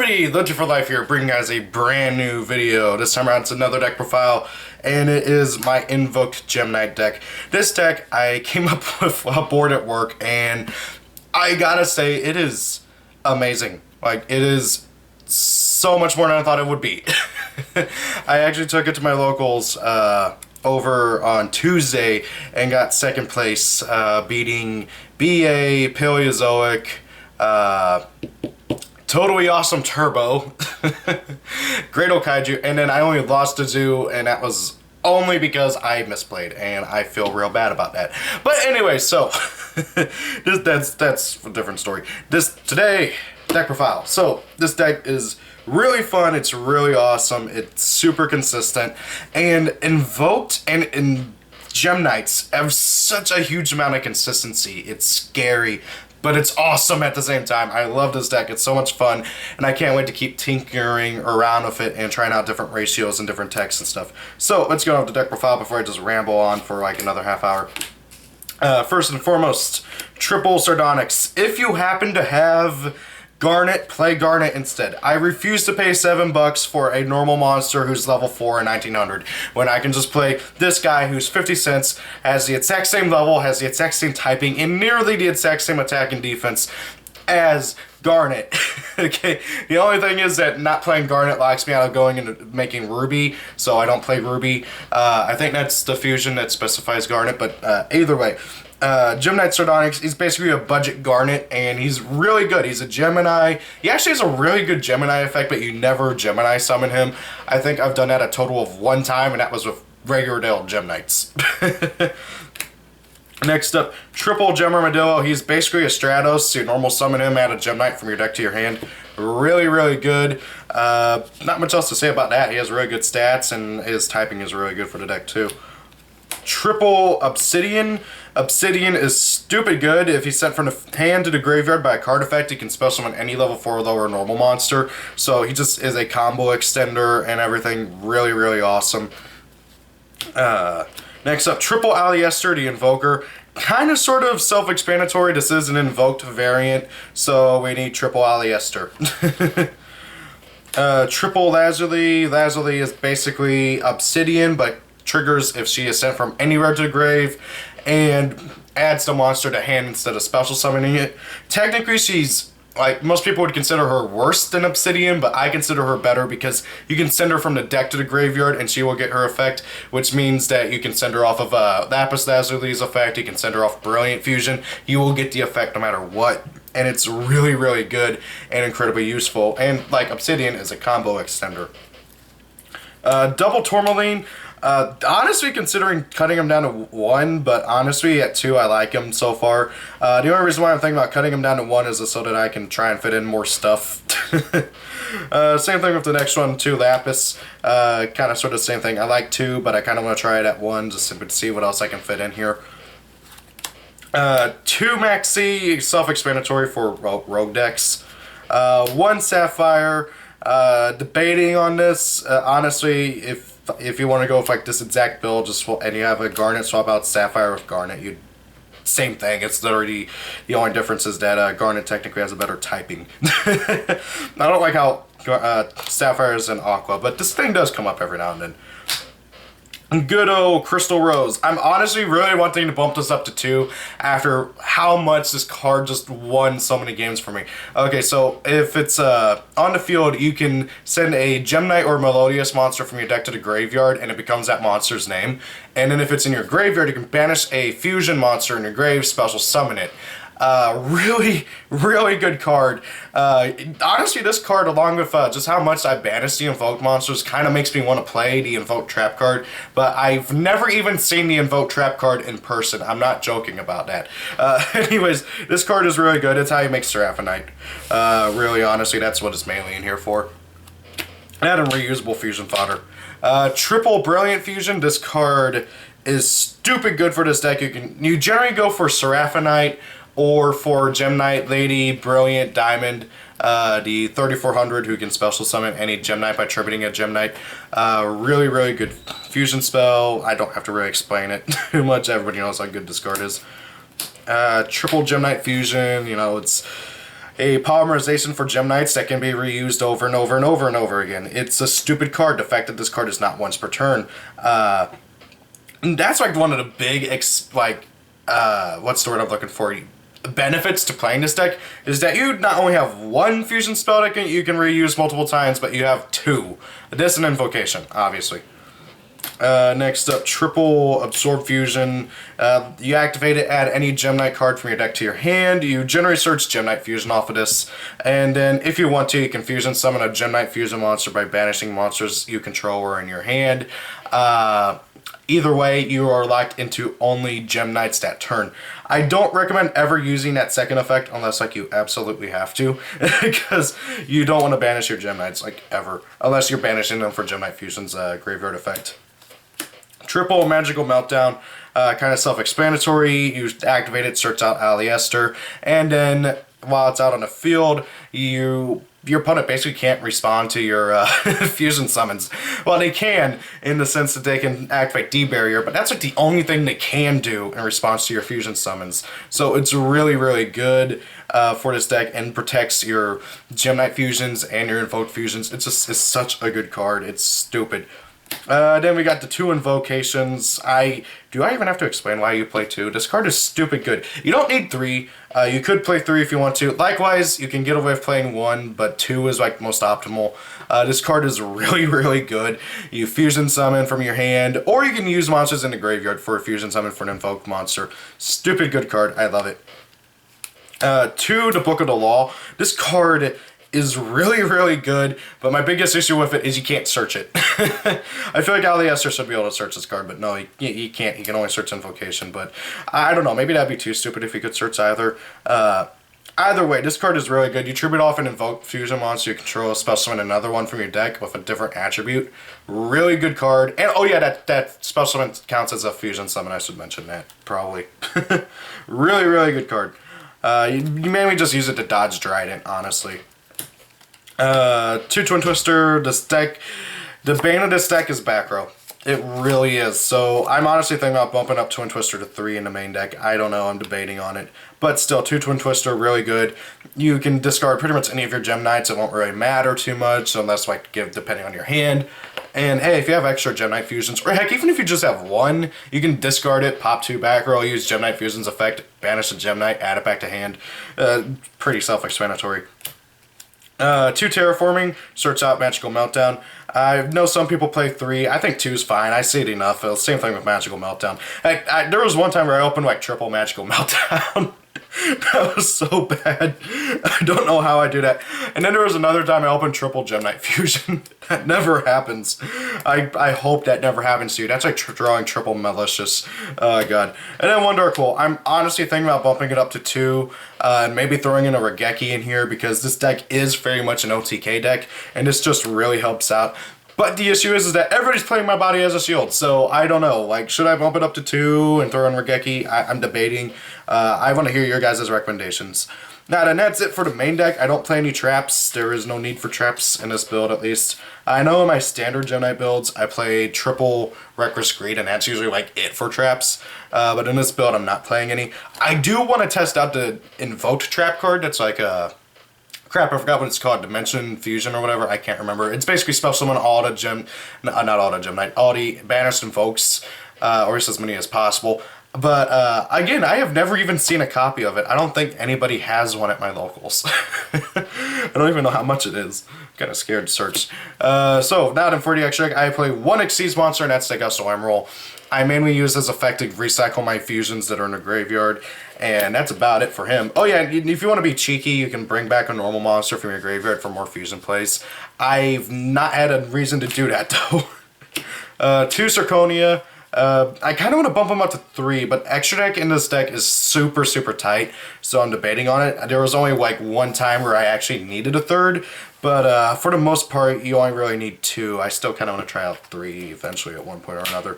everybody, Legend for Life here, bringing you guys a brand new video. This time around it's another deck profile, and it is my Invoked Gem Knight deck. This deck, I came up with a board at work, and I gotta say, it is amazing. Like, it is so much more than I thought it would be. I actually took it to my locals over on Tuesday and got second place, beating BA, Paleozoic, Totally Awesome Turbo, Great Old Kaiju, and then I only lost to Zoo, and that was only because I misplayed, and I feel real bad about that. But anyway, so that's a different story. Today deck profile. So this deck is really fun. It's really awesome. It's super consistent, and Invoked and Gem Knights have such a huge amount of consistency. It's scary, but it's awesome at the same time. I love this deck. It's so much fun, and I can't wait to keep tinkering around with it and trying out different ratios and different techs and stuff. So let's go over the deck profile before I just ramble on for like another half hour. First and foremost, triple Sardonyx. If you happen to have Garnet, play Garnet instead. I refuse to pay $7 for a normal monster who's level 4 and 1900 when I can just play this guy who's 50 cents, has the exact same level, has the exact same typing, and nearly the exact same attack and defense as Garnet. Okay, the only thing is that not playing Garnet locks me out of going into making Ruby, so I don't play Ruby. I think that's the fusion that specifies Garnet, but either way. Gem Knight Sardonyx, he's basically a budget Garnet, and he's really good. He's a Gemini. He actually has a really good Gemini effect, but you never Gemini summon him. I think I've done that a total of one time, and that was with regular Dale Gem Knights. Next up, triple Gem Armadillo. He's basically a Stratos, so you normal summon him, add a Gem Knight from your deck to your hand. Really, really good. Not much else to say about that. He has really good stats, and his typing is really good for the deck too. Triple Obsidian. Obsidian is stupid good. If he's sent from the hand to the graveyard by a card effect, he can special summon any level 4 or lower normal monster. So he just is a combo extender and everything. Really, really awesome. Next up, triple Aliester, the Invoker. Kind of sort of self-explanatory. This is an Invoked variant, so we need triple Aliester. Triple Lazuli. Lazuli is basically Obsidian, but triggers if she is sent from anywhere to the grave, and adds the monster to hand instead of special summoning it. Technically, she's, like, most people would consider her worse than Obsidian, but I consider her better because you can send her from the deck to the graveyard and she will get her effect, which means that you can send her off of Lapis Lazuli's effect, you can send her off Brilliant Fusion, you will get the effect no matter what. And it's really, really good and incredibly useful, and like Obsidian is a combo extender. Double Tourmaline. Honestly, considering cutting him down to 1, but honestly, at 2, I like him so far. The only reason why I'm thinking about cutting him down to 1 is so that I can try and fit in more stuff. Same thing with the next one, 2 Lapis. Kind of sort of the same thing. I like 2, but I kind of want to try it at 1 just to see what else I can fit in here. 2 Maxi, self-explanatory for rogue decks. 1 Sapphire. Debating on this. Honestly, if you want to go with like this exact build, and you have a Garnet, swap out Sapphire with Garnet. Same thing. It's literally the only difference is that Garnet technically has a better typing. I don't like how Sapphire is an Aqua, but this thing does come up every now and then. Good old Crystal Rose. I'm honestly really wanting to bump this up to 2 after how much this card just won so many games for me. Okay, so if it's on the field, you can send a Gem Knight or Melodious monster from your deck to the graveyard, and it becomes that monster's name. And then if it's in your graveyard, you can banish a fusion monster in your grave, special summon it. Really, really good card. Honestly, this card, along with just how much I banish the Invoked monsters, kind of makes me want to play the Invoked Trap card, but I've never even seen the Invoked Trap card in person. I'm not joking about that. Anyways, this card is really good. It's how you make Seraphonite. Really, honestly, that's what it's mainly in here for. Add a reusable fusion fodder. Triple Brilliant Fusion. This card is stupid good for this deck. You generally go for Seraphonite, or for Gem Knight, Lady, Brilliant, Diamond, the 3400 who can special summon any Gem Knight by tributing a Gem Knight. Really, really good fusion spell. I don't have to really explain it too much. Everybody knows how good this card is. Triple Gem Knight fusion, you know, a polymerization for Gem Knights that can be reused over and over and over and over again. It's a stupid card. The fact that this card is not once per turn. That's like one of the big, what's the word I'm looking for? Benefits to playing this deck is that you not only have one fusion spell that you can reuse multiple times, but you have two. This and Invocation, obviously. Next up, triple absorb fusion. You activate it, add any Gem Knight card from your deck to your hand. You generate search Gem Knight fusion off of this, and then if you want to, you can fusion summon a Gem Knight fusion monster by banishing monsters you control or in your hand. Either way, you are locked into only Gem Knights that turn. I don't recommend ever using that second effect unless like you absolutely have to, because you don't want to banish your Gem Knights like ever, unless you're banishing them for Gem Knight Fusion's graveyard effect. Triple Magical Meltdown, kind of self-explanatory. You activate it, search out Aliester, and then while it's out on the field, your opponent basically can't respond to your fusion summons. Well, they can, in the sense that they can activate D-Barrier, but that's like the only thing they can do in response to your fusion summons. So it's really, really good for this deck and protects your Gem Knight fusions and your Invoked fusions. It's such a good card. It's stupid. Then we got the two Invocations. Do I even have to explain why you play two? This card is stupid good. You don't need three. You could play three if you want to. Likewise, you can get away with playing one, but two is like most optimal. This card is really, really good. You fusion summon from your hand, or you can use monsters in the graveyard for a fusion summon for an invoked monster. Stupid good card. I love it. Two, the Book of the Law. This card is really, really good, but my biggest issue with it is you can't search it. I feel like Aliester should be able to search this card, but no, he can't. He can only search Invocation, but I don't know. Maybe that'd be too stupid if he could search either. Either way, this card is really good. You tribute off an Invoked Fusion monster you control, spell summon another one from your deck with a different attribute. Really good card. And oh yeah, that spell summon counts as a fusion summon. I should mention that, probably. Really, really good card. You mainly just use it to dodge Trident, honestly. Two Twin Twister. This deck, the bane of this deck is back row. It really is. So I'm honestly thinking about bumping up Twin Twister to 3 in the main deck. I don't know. I'm debating on it. But still, two Twin Twister, really good. You can discard pretty much any of your Gem Knights. It won't really matter too much unless like depending on your hand. And hey, if you have extra Gem Knight fusions, or heck, even if you just have one, you can discard it, pop 2 back row, use Gem Knight fusions effect, banish the Gem Knight, add it back to hand. Pretty self-explanatory. 2 Terraforming, search out Magical Meltdown. I know some people play 3. I think 2's fine. I see it enough. Same thing with Magical Meltdown. There was one time where I opened like triple Magical Meltdown. That was so bad. I don't know how I do that. And then there was another time I opened triple Gem Knight Fusion. That never happens. I hope that never happens to you. That's like drawing triple Malicious. Oh god. And then one Dark Hole. I'm honestly thinking about bumping it up to 2. And maybe throwing in a Regeki in here because this deck is very much an OTK deck. And this just really helps out. But the issue is that everybody's playing my body as a shield, so I don't know. Like, should I bump it up to 2 and throw in Regeki? I'm debating. I want to hear your guys' recommendations. Now, then that's it for the main deck. I don't play any traps. There is no need for traps in this build, at least. I know in my standard Gem Knight builds, I play triple Reckless Greed, and that's usually like it for traps. But in this build, I'm not playing any. I do want to test out the Invoked trap card. That's like a... Crap, I forgot what it's called. Dimension Fusion or whatever. I can't remember. It's basically spell summon all the Gem... Not all the Gem Knight. All the banished Invokes. Or at least as many as possible. But, again, I have never even seen a copy of it. I don't think anybody has one at my locals. I don't even know how much it is. I'm kind of scared to search. So, now then for the extra deck, I play one Exceeds monster, and that's the Gusto Emerald. I mainly use as effective recycle my fusions that are in the graveyard, and that's about it for him. Oh yeah, if you want to be cheeky, you can bring back a normal monster from your graveyard for more fusion plays. I've not had a reason to do that though. 2 Zirconia. I kind of want to bump him up to 3, but extra deck in this deck is super, super tight, so I'm debating on it. There was only like one time where I actually needed a 3rd, but for the most part, you only really need 2. I still kind of want to try out 3 eventually at one point or another.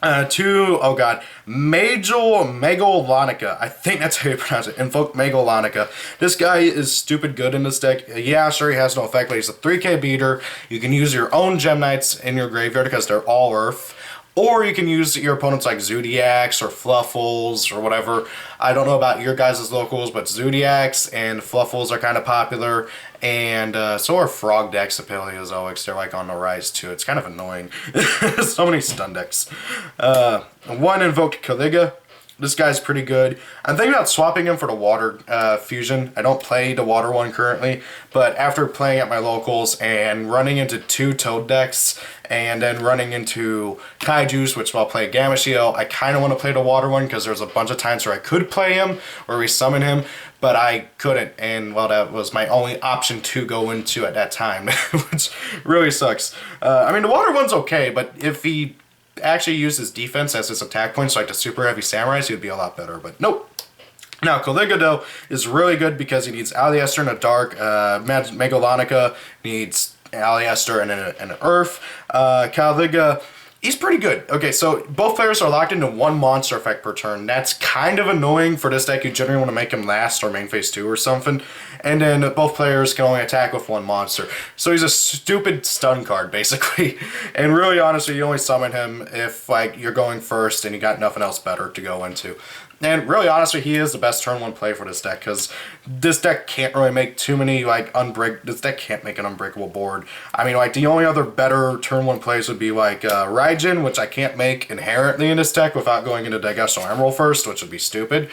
2, oh god, Megalonica. I think that's how you pronounce it. Invoked Megalonica. This guy is stupid good in this deck. Yeah, sure, he has no effect, but he's a 3k beater. You can use your own Gem Knights in your graveyard because they're all Earth. Or you can use your opponents like Zodiacs or Fluffles or whatever. I don't know about your guys' locals, but Zodiacs and Fluffles are kind of popular. And so are Frog decks of Paleozoics. They're like on the rise too. It's kind of annoying. So many stun decks. One Invoked Caliga. This guy's pretty good. I'm thinking about swapping him for the Water Fusion. I don't play the Water one currently, but after playing at my locals and running into 2 Toad decks and then running into Kaijus, which I'll play Gamma Shield, I kind of want to play the Water one because there's a bunch of times where I could play him or resummon him, but I couldn't, and well, that was my only option to go into at that time, which really sucks. I mean, the Water one's okay, but if he actually used his defense as his attack points like the super heavy samurais, he'd be a lot better, but nope. Now, Caliga, though, is really good because he needs Aliester and a Dark, Megalonica needs Aliester and an Earth. Caliga, he's pretty good. Okay, so both players are locked into 1 monster effect per turn. That's kind of annoying for this deck. You generally want to make him last or main phase 2 or something. And then both players can only attack with 1 monster. So he's a stupid stun card, basically. And really, honestly, you only summon him if like you're going first and you got nothing else better to go into. And really, honestly, he is the best turn 1 play for this deck, because this deck can't really make too many, like, this deck can't make an unbreakable board. I mean, like, the only other better turn 1 plays would be, like, Raijin, which I can't make inherently in this deck without going into Daigusto Emerald first, which would be stupid.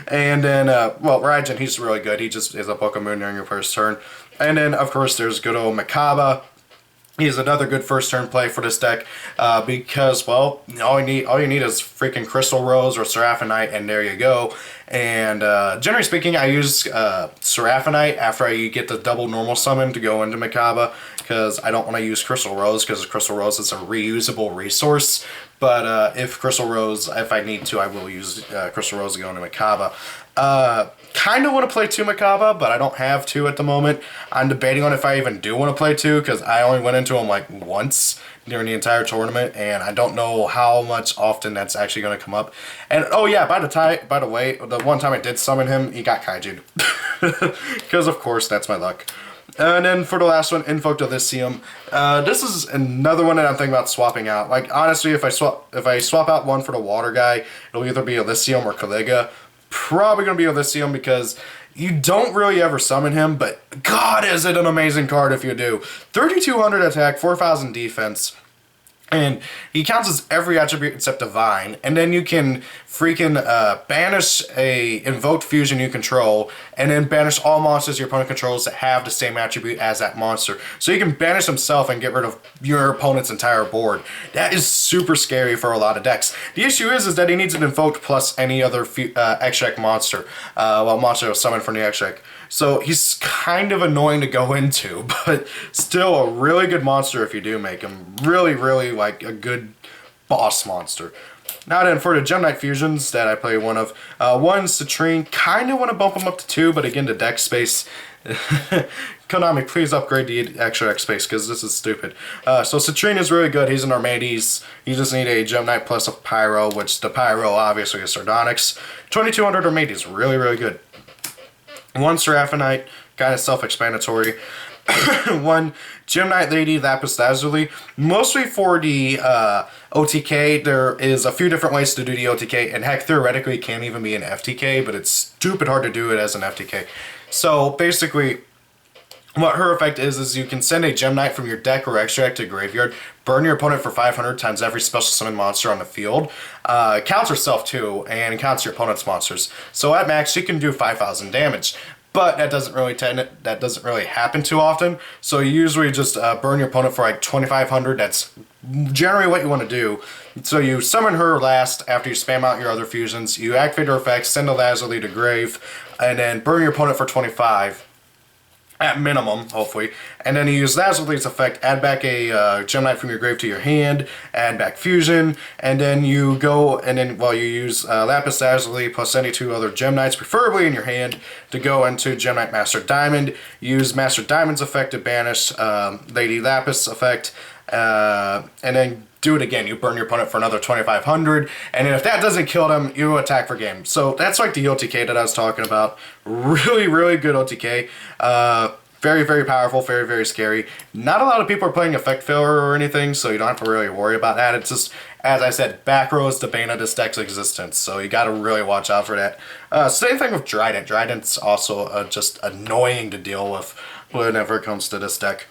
And then, well, Raijin, he's really good. He just is a Pokemon during your first turn. And then, of course, there's good old Makaba. He's another good first turn play for this deck because, well, all you need is freaking Crystal Rose or Seraphonite, and there you go. And generally speaking, I use Seraphonite after I get the double normal summon to go into Makaba, because I don't want to use Crystal Rose, because Crystal Rose is a reusable resource. But if I need to, I will use Crystal Rose to go into Makaba. Kind of want to play 2 Makaba, but I don't have 2 at the moment. I'm debating on if I even do want to play 2, because I only went into him like once during the entire tournament, and I don't know how much often that's actually going to come up. And oh yeah, by the way, the one time I did summon him, he got Kaiju'd. Because of course, that's my luck. And then for the last one, Invoked Elysium. This is another one that I'm thinking about swapping out. Like, honestly, if I swap out one for the water guy, it'll either be Elysium or Caliga. Probably going to be Elysium because you don't really ever summon him, but God, is it an amazing card if you do. 3,200 attack, 4,000 defense. And he counts as every attribute except Divine. And then you can freaking banish a Invoked Fusion you control, and then banish all monsters your opponent controls that have the same attribute as that monster. So you can banish himself and get rid of your opponent's entire board. That is super scary for a lot of decks. The issue is that he needs an Invoked plus any other extract monster. Well, monster was summoned from the extract. So he's kind of annoying to go into, but still a really good monster if you do make him. Really, really like a good boss monster. Now then, for the Gem Knight fusions that I play one of, one Citrine, kind of want to bump him up to 2, but again, the deck space. Konami, please upgrade the extra X space, because this is stupid. So Citrine is really good. He's an Armades. You just need a Gem Knight plus a Pyro, which the Pyro obviously is Sardonyx. 2,200 Armades, really, really good. One Seraphonite, kind of self-explanatory. One Gem Knight Lady Lapis Lazuli, mostly for the OTK. There is a few different ways to do the OTK, and heck, theoretically it can't even be an FTK, but it's stupid hard to do it as an FTK. So basically, what her effect is you can send a Gem Knight from your deck or extract to graveyard, burn your opponent for 500 times every special summon monster on the field. Counts herself too, and counts your opponent's monsters. So at max, she can do 5,000 damage. But that doesn't really happen too often. So you usually just burn your opponent for like 2,500. That's generally what you want to do. So you summon her last after you spam out your other fusions. You activate her effects, send a Lazuli to grave, and then burn your opponent for 25. At minimum, hopefully. And then you use Lazuli's effect, add back a Gem Knight from your grave to your hand, add back Fusion, and then you go, and then, well, you use Lapis Lazuli plus any 2 other Gem Knights, preferably in your hand, to go into Gem Knight Master Diamond. Use Master Diamond's effect to banish Lady Lapis effect, and then do it again. You burn your opponent for another 2,500, and then if that doesn't kill them, you attack for game. So that's like the OTK that I was talking about. Really, really good OTK. Very, very powerful, very, very scary. Not a lot of people are playing effect failure or anything, so you don't have to really worry about that. It's just, as I said, back row is the bane of this deck's existence, so you gotta really watch out for that. Same thing with Trident. Trident's also just annoying to deal with whenever it comes to this deck.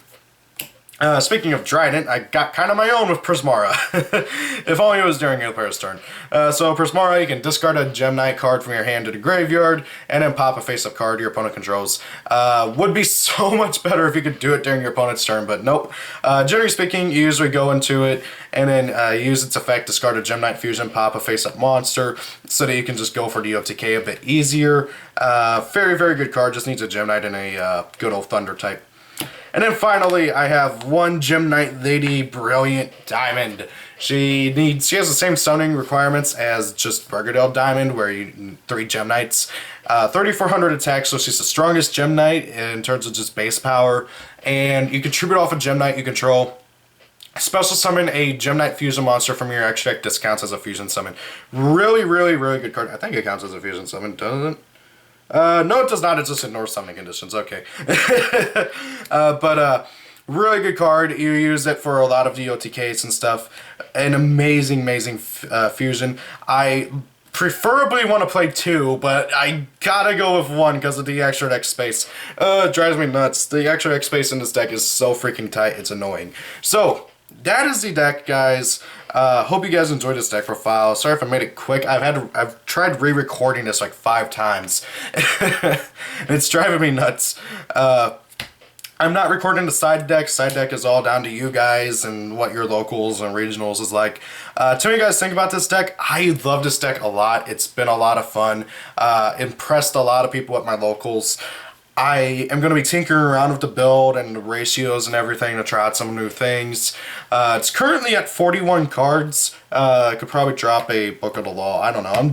Speaking of Trident, I got kind of my own with Prismara. If only it was during your player's turn. So Prismara, you can discard a Gem Knight card from your hand to the graveyard, and then pop a face-up card your opponent controls. Would be so much better if you could do it during your opponent's turn, but nope. Generally speaking, you usually go into it, and then use its effect, discard a Gem Knight fusion, pop a face-up monster, so that you can just go for the OTK a bit easier. Very, very good card, just needs a Gem Knight and a good old Thunder type. And then finally, I have one Gem Knight Lady Brilliant Diamond. She has the same summoning requirements as just Bergadale Diamond, where you need 3 Gem Knights. 3,400 attack, so she's the strongest Gem Knight in terms of just base power. And you can tribute off a Gem Knight you control. Special summon a Gem Knight fusion monster from your extra deck. This counts as a fusion summon. Really, really, really good card. I think it counts as a fusion summon, doesn't it? No, it does not. It just ignores summoning conditions. Okay. Really good card. You use it for a lot of the OTKs and stuff. An amazing, amazing fusion. I preferably want to play 2, but I gotta go with 1 because of the extra deck space. It drives me nuts. The extra deck space in this deck is so freaking tight. It's annoying. So, that is the deck, guys. Hope you guys enjoyed this deck profile. Sorry if I made it quick. I've tried re-recording this like 5 times. And it's driving me nuts. I'm not recording the side deck. Side deck is all down to you guys and what your locals and regionals is like. Tell me what you guys think about this deck. I love this deck a lot. It's been a lot of fun. Impressed a lot of people at my locals. I am going to be tinkering around with the build and the ratios and everything to try out some new things. It's currently at 41 cards. I could probably drop a Book of the Law. I don't know.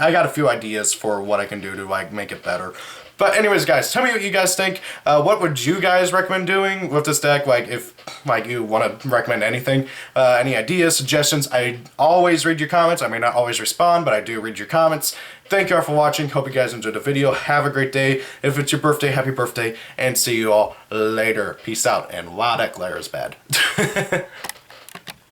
I got a few ideas for what I can do to like make it better. But anyways, guys, tell me what you guys think. What would you guys recommend doing with this deck? Like, if you want to recommend anything, any ideas, suggestions, I always read your comments. I may not always respond, but I do read your comments. Thank you all for watching. Hope you guys enjoyed the video. Have a great day. If it's your birthday, happy birthday, and see you all later. Peace out. And wow, that glare is bad.